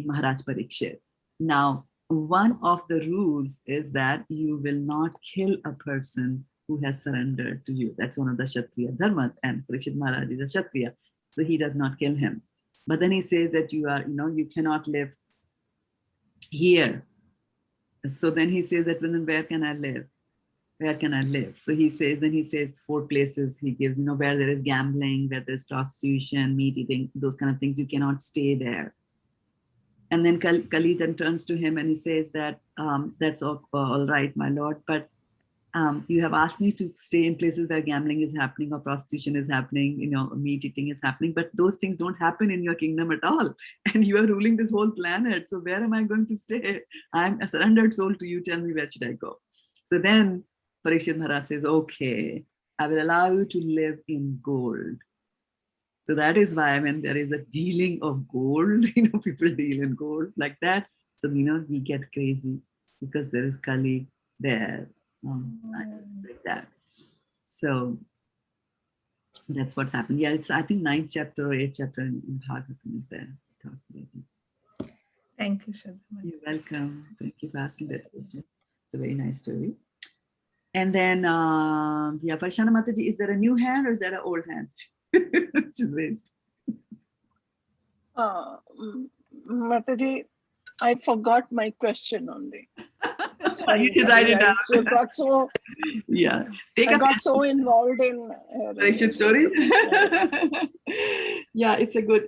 Maharaj Parikshit. Now, one of the rules is that you will not kill a person who has surrendered to you. That's one of the Kshatriya dharmas, and Parikshit Maharaj is a Kshatriya, so he does not kill him. But then he says that you cannot live here. So then he says that, then where can I live? Where can I live? So he says 4 places he gives, where there is gambling, where there's prostitution, meat eating, those kind of things, you cannot stay there. And then Kali then turns to him and he says that, that's all right, my lord, but you have asked me to stay in places where gambling is happening or prostitution is happening, meat eating is happening, but those things don't happen in your kingdom at all. And you are ruling this whole planet. So where am I going to stay? I'm a surrendered soul to you. Tell me, where should I go? So then Parikshit Maharaj says, okay, I will allow you to live in gold. So that is why when there is a dealing of gold, people deal in gold like that. So, we get crazy because there is Kali there. Like that. So that's what's happened. Yeah, it's, I think, 9th chapter or 8th chapter in Bhagavatam is there. It talks about it. Thank you, Shraddha. You're welcome. Thank you for asking that question. It's a very nice story. And then, Parshana Mataji, is there a new hand or is there an old hand? Which is raised. Mataji, I forgot my question only. You should write it down. I got so Yeah. Take I a got so involved in Parikshit story. Yeah, it's a good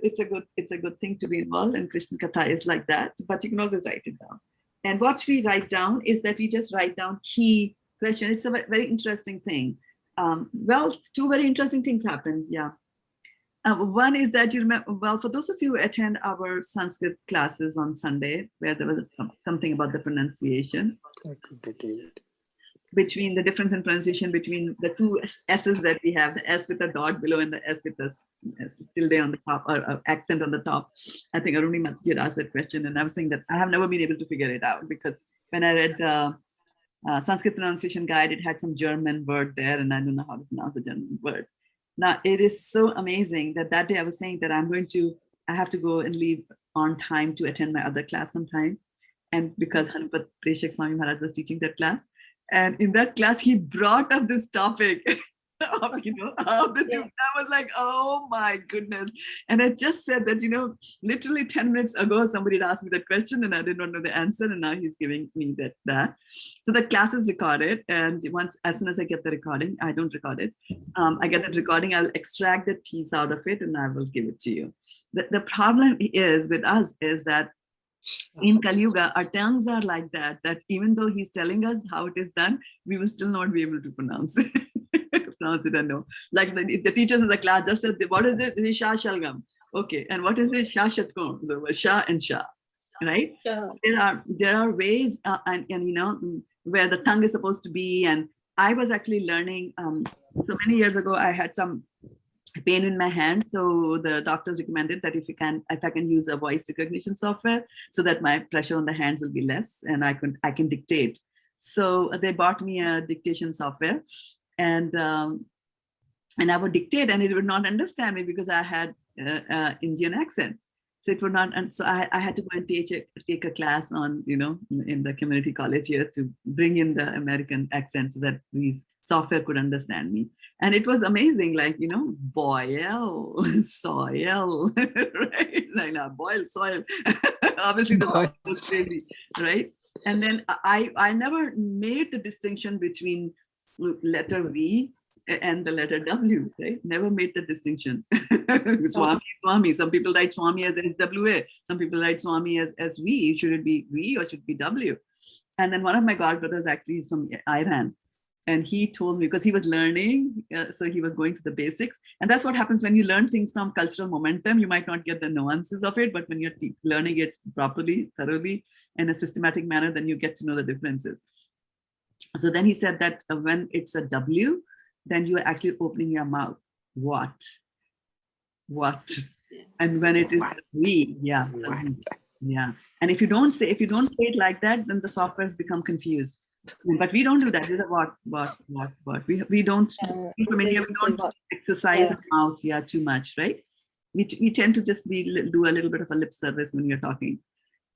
thing to be involved, and Krishna Katha is like that, but you can always write it down. And what we write down is that we just write down key questions. It's a very interesting thing. Well, two very interesting things happened. Yeah. One is that you remember, well, for those of you who attend our Sanskrit classes on Sunday, where there was something about the pronunciation, between the difference in pronunciation between the two S's that we have, the S with a dot below and the S with a tilde on the top, or accent on the top. I think Aruni Matsji asked that question, and I was saying that I have never been able to figure it out, because when I read the Sanskrit pronunciation guide, it had some German word there, and I don't know how to pronounce the German word. Now, it is so amazing that day I was saying that I have to go and leave on time to attend my other class sometime. And because Hanupat Preshak Swami Maharaj was teaching that class, and in that class, he brought up this topic of, how the two. I was like, oh my goodness. And I just said that, literally 10 minutes ago, somebody had asked me that question and I did not know the answer. And now he's giving me that. So the class is recorded. And as soon as I get the recording, I don't record it. I get that recording, I'll extract that piece out of it and I will give it to you. The problem is with us is that in Kali Yuga, our tongues are like that even though he's telling us how it is done, we will still not be able to pronounce it. Pronounce it and know. Like the teachers in the class just said, what is it? This is Shah Shalgam. Okay. And what is it? Shah Shatkon. So Shah and Shah. Right? Yeah. There are ways and where the tongue is supposed to be. And I was actually learning, so many years ago, I had some pain in my hand, so the doctors recommended that if I can use a voice recognition software so that my pressure on the hands will be less and I can dictate. So they bought me a dictation software, and I would dictate and it would not understand me because I had Indian accent. So it would not, and so I had to go and take a class on, in the community college here to bring in the American accent so that these software could understand me. And it was amazing, like, boil, soil, right? Like, boil, soil. Obviously the soil was crazy, right? And then I never made the distinction between letter V and the letter W, right? Never made the distinction. Swami. Some people write Swami as SWA. Some people write Swami as V. Should it be V or should it be W? And then one of my godbrothers actually is from Iran. And he told me, because he was learning, so he was going to the basics. And that's what happens when you learn things from cultural momentum. You might not get the nuances of it, but when you're learning it properly, thoroughly, in a systematic manner, then you get to know the differences. So then he said that when it's a W, then you are actually opening your mouth. What? And when it is we, yeah. And if you don't say it like that, then the softwares become confused. But we don't do that. It's a what. We don't. From India, we don't exercise our mouth too much, right? We tend to just do a little bit of a lip service when you're talking.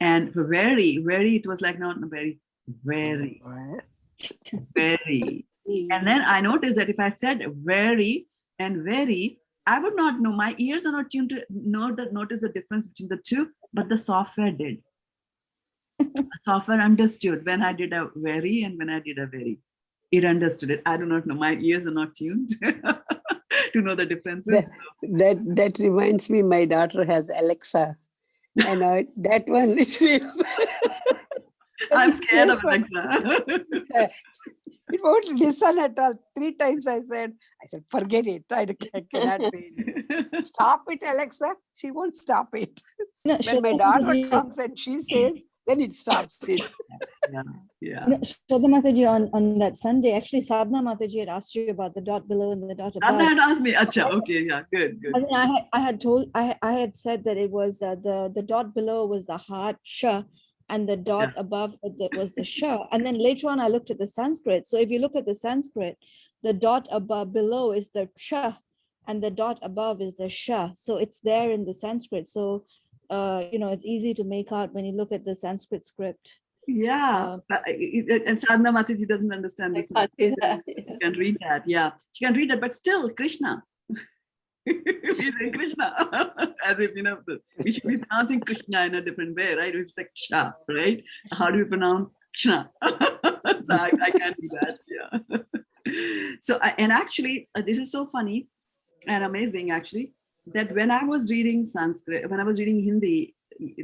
And for very, it was like not very. And then I noticed that if I said very and very, I would not know. My ears are not tuned to notice the difference between the two, but the software did. The software understood when I did a very and when I did a very. It understood it. I do not know. My ears are not tuned to know the differences. That reminds me, my daughter has Alexa. And that one, she is. I'm scared of Alexa. It won't listen at all. 3 times I said, forget it. I cannot say it. Stop it, Alexa. She won't stop it. No, when my daughter comes and she says, then it stops it. Yeah. Shraddha Mataji, on that Sunday, actually, Sadhana Mataji had asked you about the dot below and the dot above. Sadhana had asked me. Acha, okay, yeah, good. And then I had said that it was the dot below was the hard sh, and the dot above was the sh. And then later on, I looked at the Sanskrit. So if you look at the Sanskrit, the dot above below is the ch, and the dot above is the sh. So it's there in the Sanskrit. So it's easy to make out when you look at the Sanskrit script. Yeah, and Sadhana Mataji doesn't understand this. She can read that. Yeah, she can read it, but still, Krishna. She's saying Krishna. As if, we should be pronouncing Krishna in a different way, right? It's like Ksha, right? How do we pronounce Krishna? So I can't do that, yeah. So, and actually, this is so funny and amazing, actually, that when I was reading Sanskrit, when I was reading Hindi,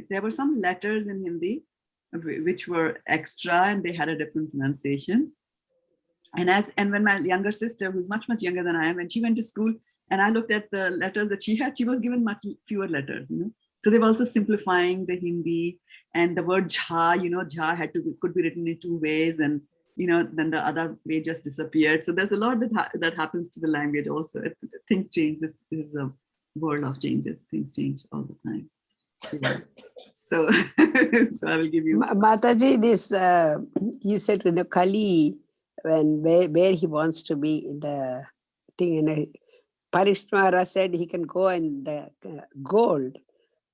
there were some letters in Hindi which were extra and they had a different pronunciation. And when my younger sister, who's much, much younger than I am, when she went to school and I looked at the letters that she had, she was given much fewer letters, So they were also simplifying the Hindi, and the word jha, jha could be written in two ways, and then the other way just disappeared. So there's a lot that happens to the language also. Things change. This is a world of changes. Things change all the time. Yeah. So, so I will give you. Mataji, this you said Kali, where he wants to be in the thing, Parishmara said he can go in the gold,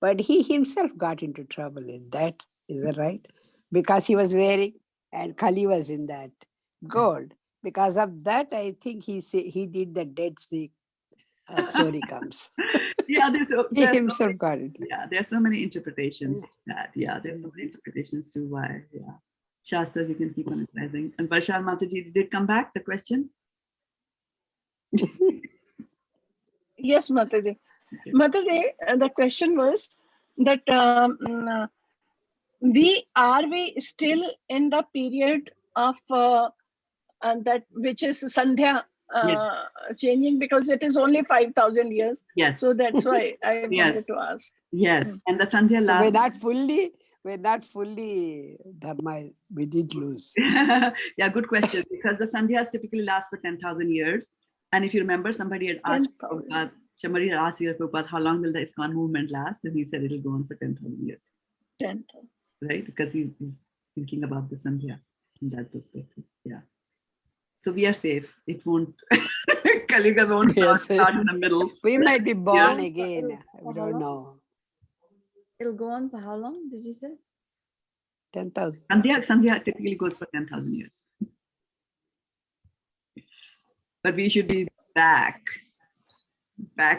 but he himself got into trouble in that. Is that right? Because he was wearing, and Kali was in that gold. Because of that, I think he did the dead snake story comes. Yeah, he himself got it. Yeah, there's so many interpretations to that. Yeah, there's so many interpretations to why. Yeah, Shastras, you can keep on advising. And Varshal Mataji, did it come back, the question? Yes, Mataji. Okay. Mataji, the question was that we still in the period of that which is Sandhya changing, because it is only 5,000 years. Yes. So that's why I wanted to ask. Yes, and the Sandhya last. So we're not fully Dharma, we did lose. Yeah, good question. Because the Sandhyas typically last for 10,000 years. And if you remember, somebody had asked Prabhupada, how long will the ISKCON movement last? And he said it'll go on for 10,000 years. 10,000. Right? Because he's thinking about the Sandhya in that perspective. Yeah. So we are safe. It won't, Kali Yuga won't start in the middle. We might be born again. We don't know. It'll go on for how long, did you say? 10,000. Sandhya typically goes for 10,000 years. But we should be back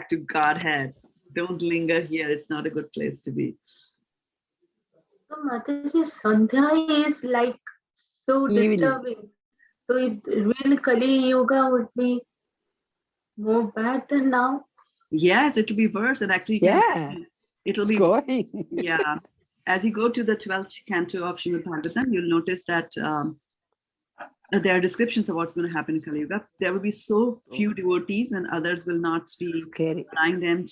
to Godhead. Don't linger here. It's not a good place to be. So Mataji, Sandhya is like so disturbing. So it really Kali Yuga would be more bad than now. Yes, it will be worse. And actually, it'll be going. Yeah. As you go to the 12th canto of Srimad Bhagavatam, you'll notice that there are descriptions of what's going to happen in Kali Yuga. There will be so few devotees, and others will not be allowing them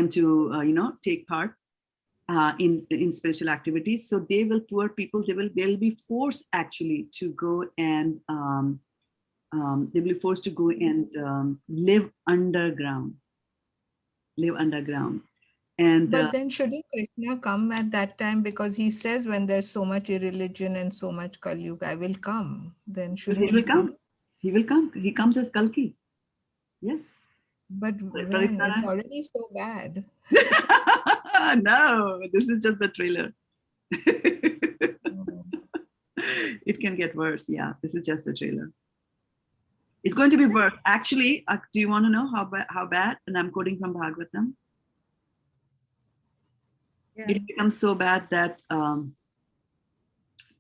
to take part in spiritual activities. So poor people, they'll be forced actually to go and they will be forced to go and live underground. And but then shouldn't Krishna come at that time, because he says when there's so much irreligion and so much Kali Yuga, I will come. Then shouldn't he come? He will come. He comes as Kalki. Yes. But when? It's already so bad. No, this is just the trailer. It can get worse. Yeah, this is just the trailer. It's going to be worse. Actually, do you want to know how bad? And I'm quoting from Bhagavatam. Yeah. It becomes so bad that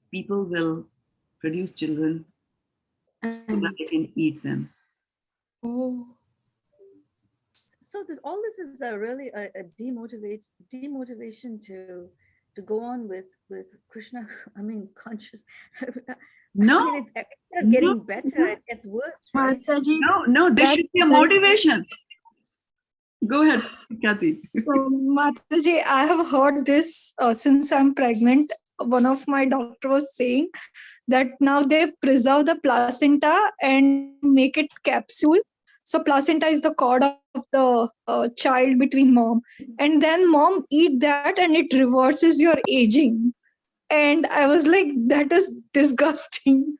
people will produce children so that they can eat them. Oh. So all this is really a demotivation to go on with Krishna. I mean, conscious. No, I mean, it's getting better. It gets worse. Right? No, there should be a motivation. Go ahead, Kathy. So, Mataji, I have heard this since I'm pregnant. One of my doctor was saying that now they preserve the placenta and make it capsule. So placenta is the cord of the child between mom. And then mom eat that and it reverses your aging. And I was like, that is disgusting.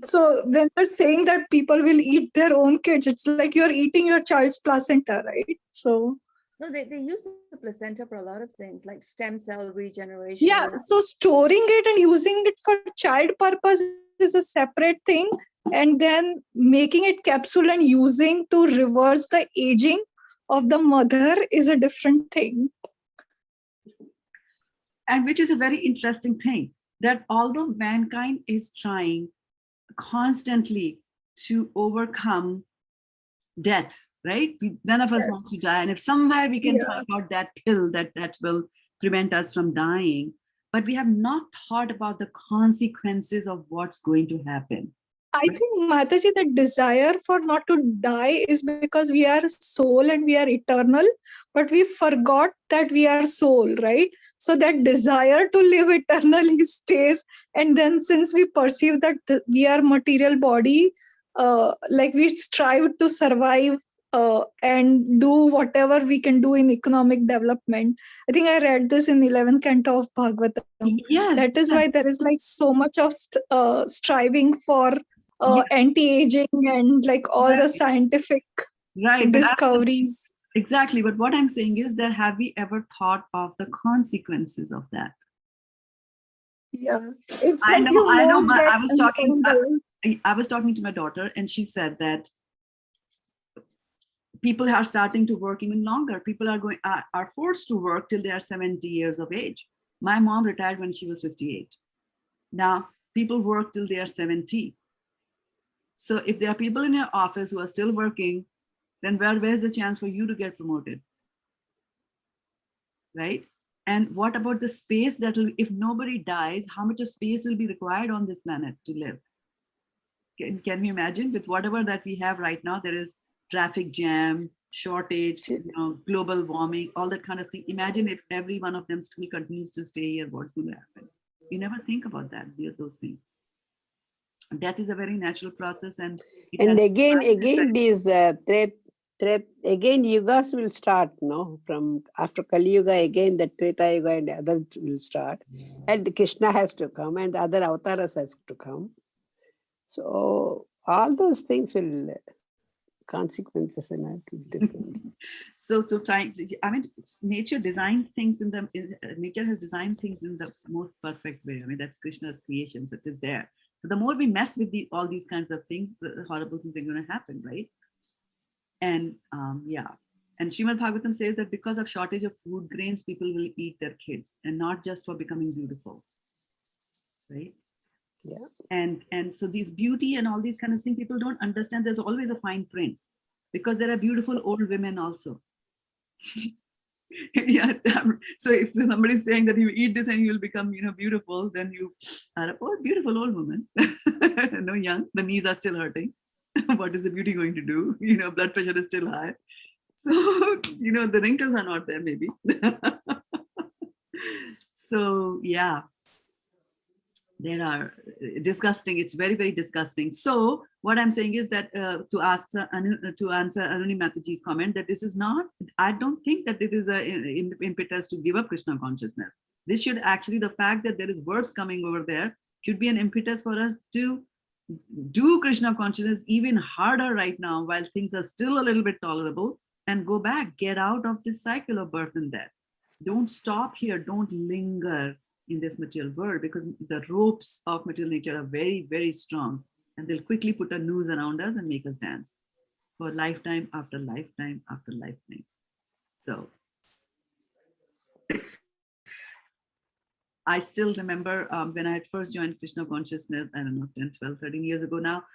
So when they're saying that people will eat their own kids, it's like you're eating your child's placenta, right? So no, they use the placenta for a lot of things, like stem cell regeneration. Yeah, so storing it and using it for child purpose is a separate thing, and then making it capsule and using to reverse the aging of the mother is a different thing. And which is a very interesting thing, that although mankind is trying constantly to overcome death, right? None of us wants to die. And if somewhere we can find out that pill that will prevent us from dying, but we have not thought about the consequences of what's going to happen. I think, Mataji, the desire for not to die is because we are soul and we are eternal, but we forgot that we are soul, right? So that desire to live eternally stays. And then since we perceive that we are material body, like we strive to survive and do whatever we can do in economic development. I think I read this in 11th canto of Bhagavatam. Yes. That is why there is like so much of striving for anti-aging and like all the scientific discoveries. Exactly. But what I'm saying is that have we ever thought of the consequences of that? Yeah. It's I like know. I was talking to my daughter, and she said that people are starting to work even longer. People are forced to work till they are 70 years of age. My mom retired when she was 58. Now people work till they are 70. So if there are people in your office who are still working, then where's the chance for you to get promoted? Right? And what about the space that will, if nobody dies, how much of space will be required on this planet to live? Can we imagine with whatever that we have right now? There is traffic jam, shortage, global warming, all that kind of thing. Imagine if every one of them still continues to stay here, what's going to happen? You never think about that, those things. Death is a very natural process, and again these again yugas will start, no? From after Kali Yuga, again the Treta Yuga and others will start, and Krishna has to come, and the other avatars has to come. So all those things will consequences and all is different. So nature designed things nature has designed things in the most perfect way. I mean, that's Krishna's creation, so it is there. So the more we mess with all these kinds of things, the horrible things are going to happen, right? And and Srimad Bhagavatam says that because of shortage of food grains, people will eat their kids, and not just for becoming beautiful, right? Yeah. And so these beauty and all these kind of things, people don't understand. There's always a fine print, because there are beautiful old women also. Yeah. So if somebody's saying that you eat this and you'll become, beautiful, then you are a beautiful old woman. No, young, the knees are still hurting. What is the beauty going to do? Blood pressure is still high. So, the wrinkles are not there, maybe. So, yeah. There are disgusting. It's very, very disgusting. So what I'm saying is that to answer Anuni Mataji's comment, that this is not, I don't think that it is an impetus to give up Krishna consciousness. This should actually, the fact that there is words coming over there should be an impetus for us to do Krishna consciousness even harder right now while things are still a little bit tolerable, and go back, get out of this cycle of birth and death. Don't stop here. Don't linger in this material world, because the ropes of material nature are very, very strong, and they'll quickly put a noose around us and make us dance for lifetime after lifetime after lifetime. So I still remember when I had first joined Krishna consciousness, I don't know, 10, 12, 13 years ago now.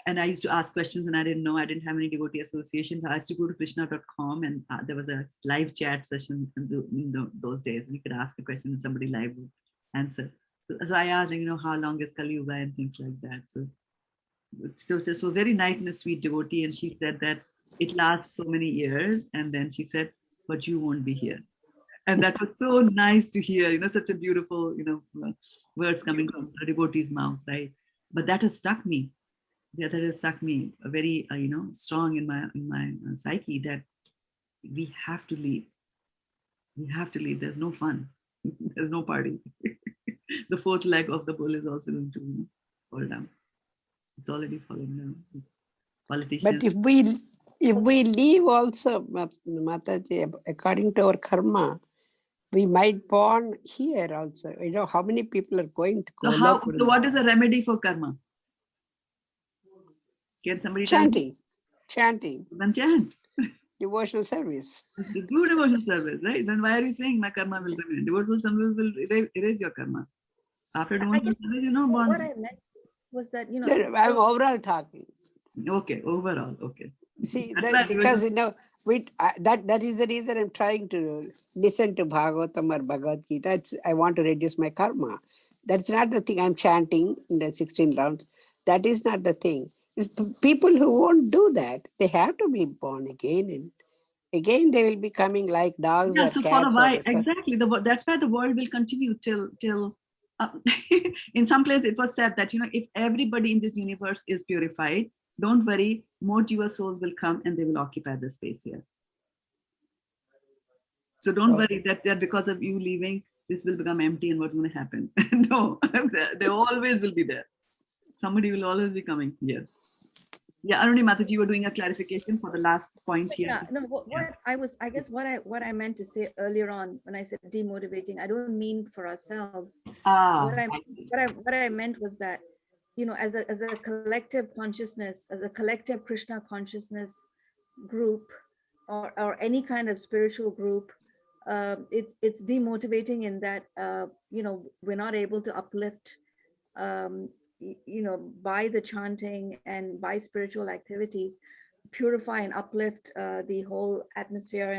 And I used to ask questions, and I didn't know, I didn't have any devotee association. I used to go to krishna.com, and there was a live chat session in those days. You could ask a question and somebody live would answer. So I asked, how long is Kali Yuga and things like that. So very nice and a sweet devotee. And she said that it lasts so many years. And then she said, but you won't be here. And that was so nice to hear, such a beautiful, words coming from a devotee's mouth, right? But that has stuck me. Yeah, that has stuck me very, strong in my psyche, that we have to leave. We have to leave. There's no fun. There's no party. The fourth leg of the bull is also going to fall down. It's already falling down. Politicians. But if we leave also, Mataji, according to our karma, We might born here also. You know, how many people are going to So what is the remedy for karma? Can somebody chanting? Chanting. Then chant. Devotional service. Do devotional service, right? Then why are you saying my karma will remain? Devotional service will erase your karma. After devotional service, what I meant was that, I'm overall talking. Okay, overall, okay. See, because that is the reason I'm trying to listen to Bhagavatam or Bhagavad Gita. I want to reduce my karma. That's not the thing I'm chanting in the 16 rounds. That is not the thing. It's people who won't do that. They have to be born again, and again they will be coming like dogs or so cats. For a while, exactly. That's why the world will continue till. In some place it was said that if everybody in this universe is purified, don't worry, more pure souls will come and they will occupy the space here. So don't worry that because of you leaving, this will become empty and what's going to happen. No, they always will be there. Somebody will always be coming. Yes. Yeah, Aruni Mataji, you were doing a clarification for the last point here. Yeah, no, I guess what I meant to say earlier on when I said demotivating, I don't mean for ourselves. What I meant was that, as a collective consciousness, as a collective Krishna consciousness group, or any kind of spiritual group, it's demotivating in that we're not able to uplift by the chanting and by spiritual activities, purify and uplift the whole atmosphere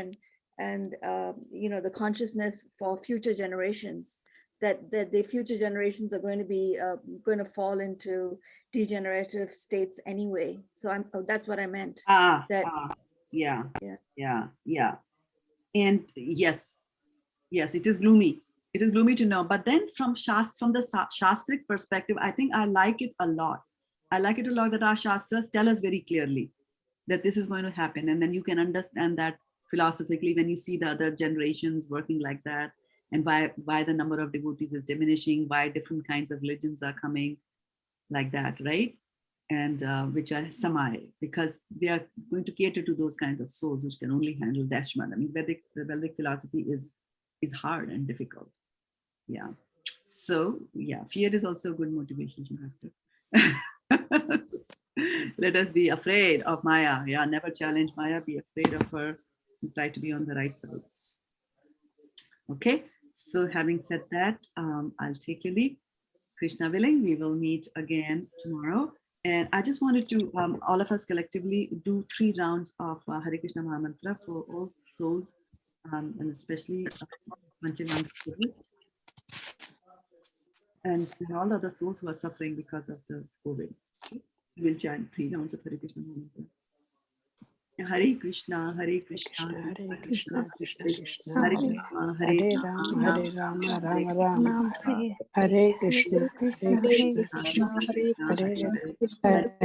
and the consciousness for future generations, that the future generations are going to fall into degenerative states anyway. So that's what I meant. Yeah. And yes, it is gloomy. It is gloomy to know. But then from the Shastric perspective, I think I like it a lot. I like it a lot that our Shastras tell us very clearly that this is going to happen. And then you can understand that philosophically when you see the other generations working like that, and why the number of devotees is diminishing, why different kinds of religions are coming like that, right? And which are samai, because they are going to cater to those kinds of souls which can only handle Dashman. I mean, the Vedic philosophy is hard and difficult. Yeah. So yeah, fear is also a good motivation factor. Let us be afraid of Maya. Yeah, never challenge Maya, be afraid of her and try to be on the right side. Okay, so having said that, I'll take your leave. Krishna willing, we will meet again tomorrow. And I just wanted to, all of us collectively, do 3 rounds of Hare Krishna Mahamantra for all souls, and especially and all other souls who are suffering because of the COVID. We will chant 3 rounds of Hare Krishna Mahamantra. Hare Krishna, Hare Krishna, Hare Krishna, Krishna Krishna, Hare Hare Rama, Hare Rama, Rama Rama, Hare Krishna, Hare Krishna, Hare Krishna, Hare Rama, Hare Krishna, Hare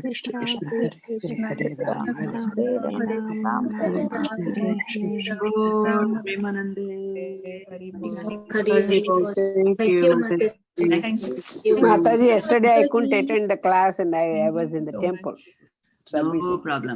Krishna, Krishna Krishna, Hare Rama, Hare Rama, Premanande. Thank you, Mataji, yesterday I couldn't attend the class and I was in the so temple. much. No problem.